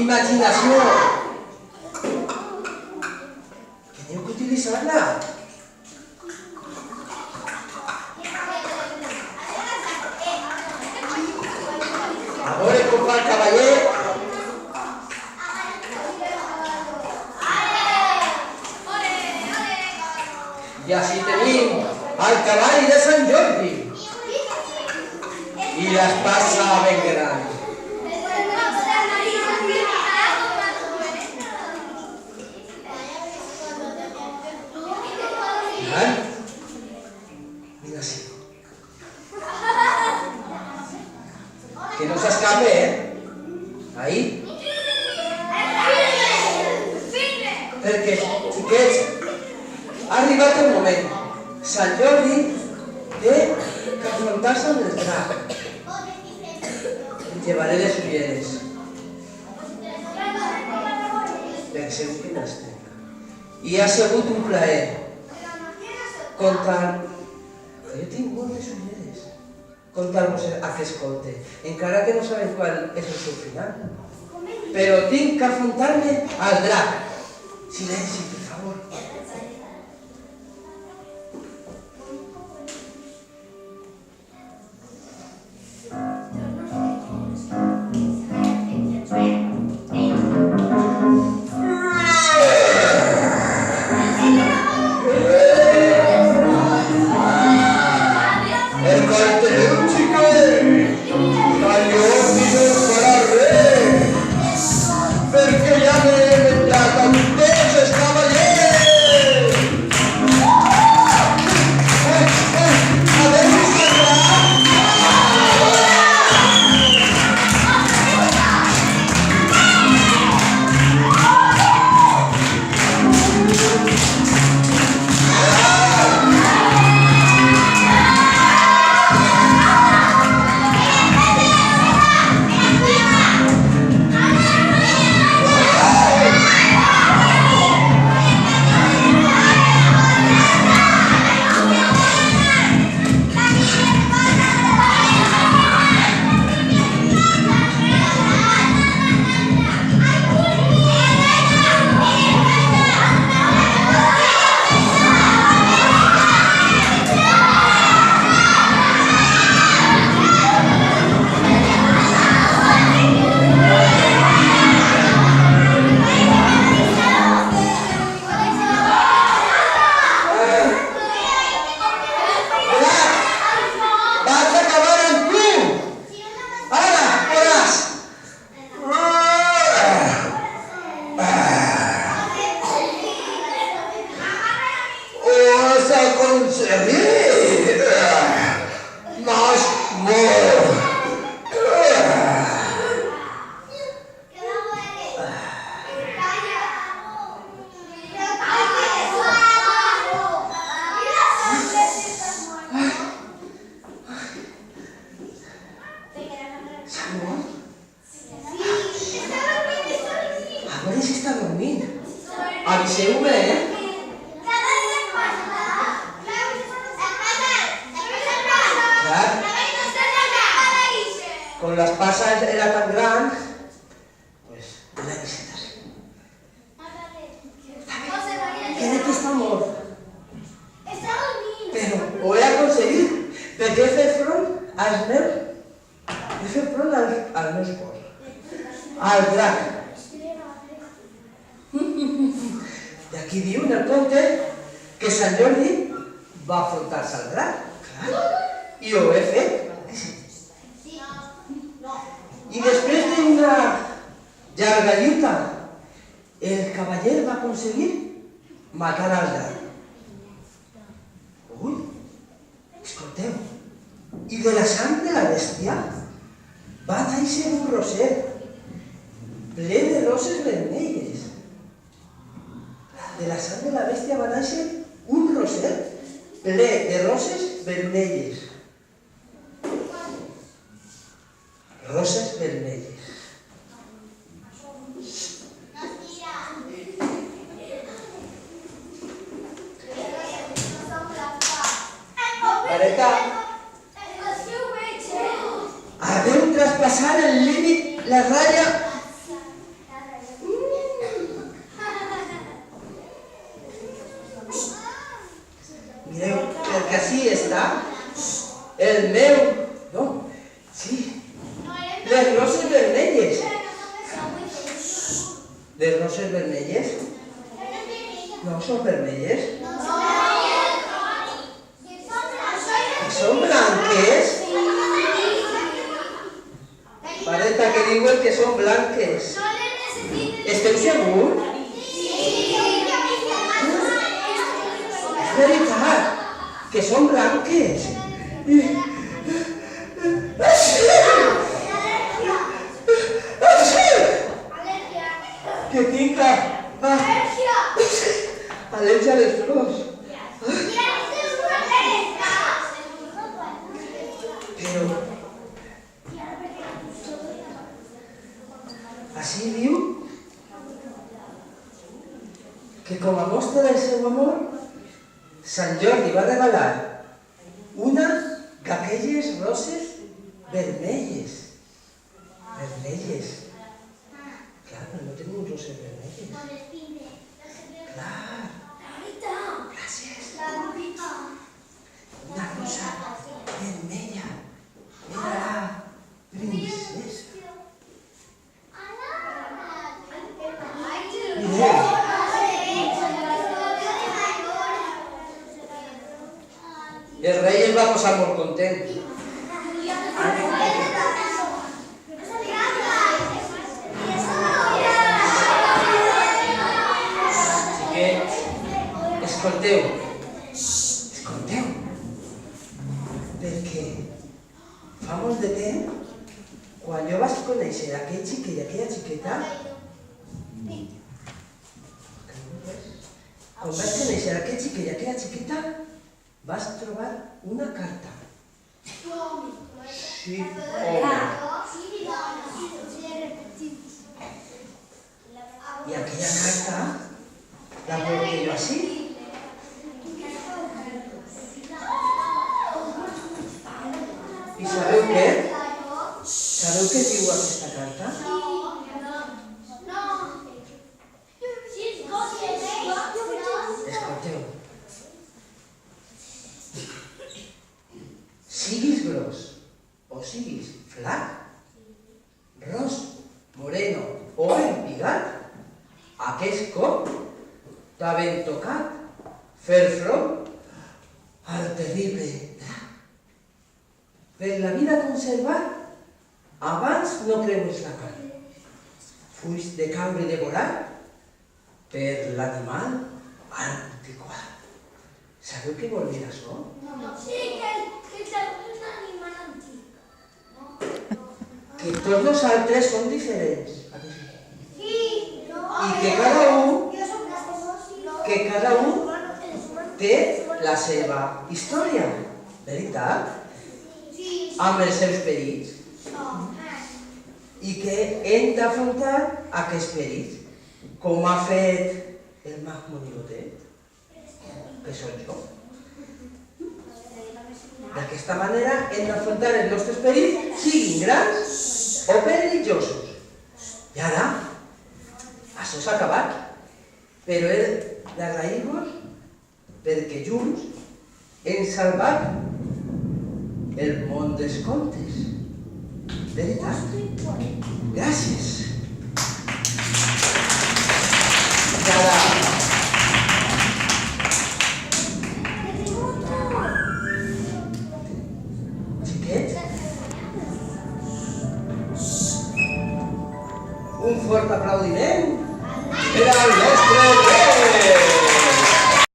imaginació. Teniu que utilitzar-la. A veure com fa el cavaller. I així tenim el cavall de Sant Jordi i l'espasa ben gran. Mira així. Que no s'escape, Ahí. Perquè, xiquets, ha arribat el moment. Sant Jordi té que afrontar-se amb el drac. Em llevaré les ulleres. Penseu quina estem. I ha sigut un plaer. Contar... Jo tinc moltes ulleres. Contar-vos a què escolte. Encara que no sabem qual és el seu final. Però tinc que afrontar-me al drac. Silenci, per favor. Con las pasas era tan gran, pues la visitas. ¿Qué de qué está amor? Está dormido. Pero ho he aconseguit, perquè he fet front als meus cors, al drac. I aquí diu en el conte que Sant Jordi va afrontar-se al drac, i ho he fet. I després d'una llarga lluita, el cavaller va aconseguir matar al drac. Ui, escolteu, i de la sang de la bèstia va néixer un roser ple de roses vermelles. De la sang de la bèstia va néixer un roser ple de roses vermelles. Roses vermelles. Mareta, haveu traspassat el límit, la ratlla el meu... No, sí, les roses vermelles. Les roses vermelles? No són vermelles? Que són blanques? Parece que diuen que són blanques. Esteu segurs? És veritat, que són blanques. Que tinc al·lèrgia a les flors. Però així diu que com a mostra del seu amor, Sant Jordi va regalar una d'aquelles roses vermelles. Vermelles. Clar, però no tenim roses vermelles. Clar. Gràcies. Una rosa vermella. Mira-la, princesa. Mireu. El rei es va posar molt content. Escolteu, perquè fa molt de temps, quan jo vaig conèixer aquell xiquet i aquella xiqueta, vaig trobar una carta. Sí, home. I aquella carta la porto jo així. I sabeu què? Sabeu què diu aquesta carta? Escolteu. Siguis gros o siguis flac, ros, moreno o empigat, aquest cop t'ha ben tocat fer front al terrible drac. Per la vida conservar, abans no creues la carn. Fuix de caure i de volar per l'animal antiquat. Sabeu què vol dir això? Sí, que és un animal antic. Que tots nosaltres som diferents. Sí, I que cada un té la seva història, veritat? Amb els seus perills. I que hem d'afrontar aquests perills, com ha fet el mag Monigotet, que soc jo. D'aquesta manera hem d'afrontar els nostres perills, siguin grans o perillosos. I ara, això s'ha acabat, però he d'agrair-vos perquè junts hem salvat el món dels contes. Veritat? Gràcies. Xiquets, un fort aplaudiment per al nostre rei.